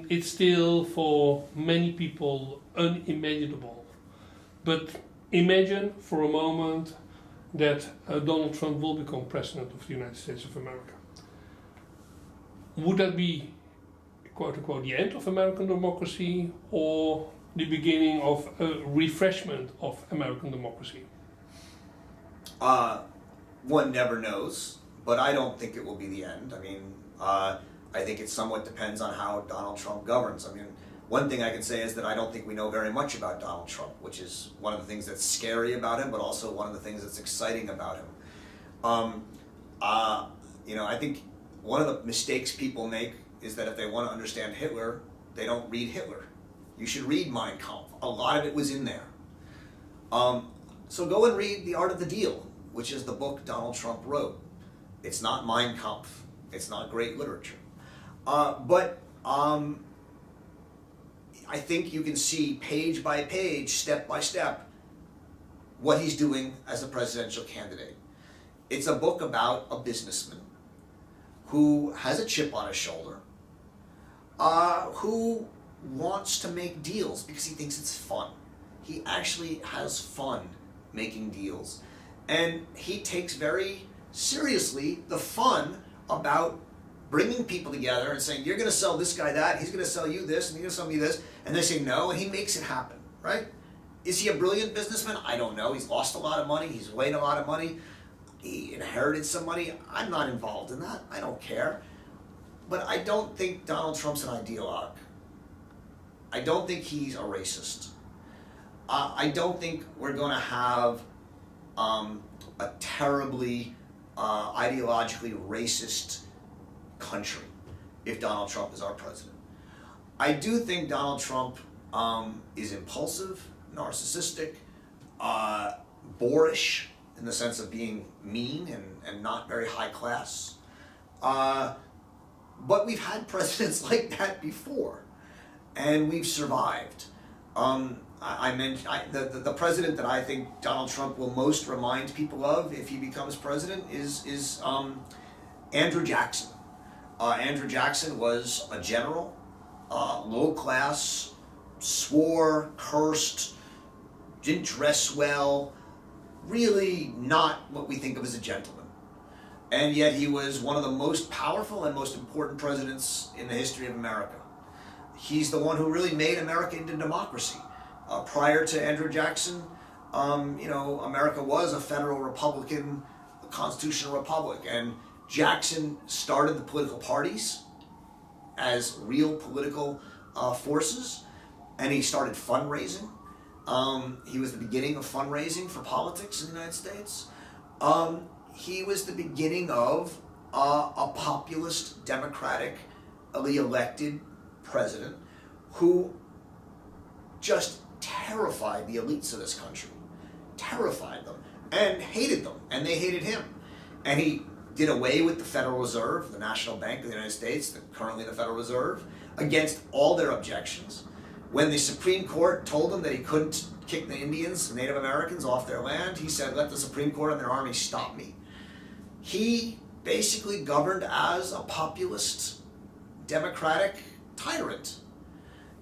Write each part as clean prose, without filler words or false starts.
it's still for many people unimaginable. But imagine for a moment that Donald Trump will become president of the United States of America. Would that be, quote unquote, the end of American democracy or the beginning of a refreshment of American democracy? One never knows, but I don't think it will be the end. I mean, I think it somewhat depends on how Donald Trump governs. I mean, one thing I can say is that I don't think we know very much about Donald Trump, which is one of the things that's scary about him, but also one of the things that's exciting about him. I think one of the mistakes people make is that if they want to understand Hitler, they don't read Hitler. You should read Mein Kampf. A lot of it was in there. So go and read The Art of the Deal, which is the book Donald Trump wrote. It's not Mein Kampf. It's not great literature. But I think you can see page by page, step by step, what he's doing as a presidential candidate. It's a book about a businessman who has a chip on his shoulder, who wants to make deals because he thinks it's fun. He actually has fun making deals. And he takes very seriously the fun about bringing people together and saying, you're going to sell this guy that, he's going to sell you this, and you're going to sell me this, and they say no, and he makes it happen, right? Is he a brilliant businessman? I don't know. He's lost a lot of money. He's made a lot of money. He inherited some money. I'm not involved in that. I don't care. But I don't think Donald Trump's an ideologue. I don't think he's a racist. I don't think we're going to have a terribly ideologically racist country if Donald Trump is our president. I do think Donald Trump is impulsive, narcissistic, boorish in the sense of being mean and not very high class. But we've had presidents like that before, and we've survived. I mentioned the president that I think Donald Trump will most remind people of if he becomes president is Andrew Jackson. Andrew Jackson was a general, low class, swore, cursed, didn't dress well, really not what we think of as a gentleman. And yet he was one of the most powerful and most important presidents in the history of America. He's the one who really made America into democracy. Prior to Andrew Jackson, America was a federal republican, a constitutional republic, and Jackson started the political parties as real political forces, and he started fundraising. He was the beginning of fundraising for politics in the United States. He was the beginning of a populist, democratically elected president who just terrified the elites of this country, terrified them, and hated them, and they hated him. And he did away with the Federal Reserve, the National Bank of the United States, currently the Federal Reserve, against all their objections. When the Supreme Court told him that he couldn't kick the Indians, Native Americans, off their land, he said, let the Supreme Court and their army stop me. He basically governed as a populist, democratic tyrant.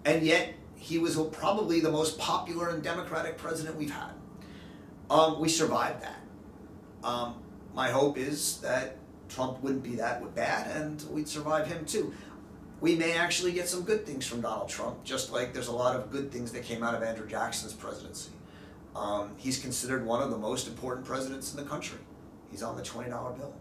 And yet, he was probably the most popular and democratic president we've had. We survived that. My hope is that Trump wouldn't be that bad and we'd survive him too. We may actually get some good things from Donald Trump, just like there's a lot of good things that came out of Andrew Jackson's presidency. He's considered one of the most important presidents in the country. He's on the $20 bill.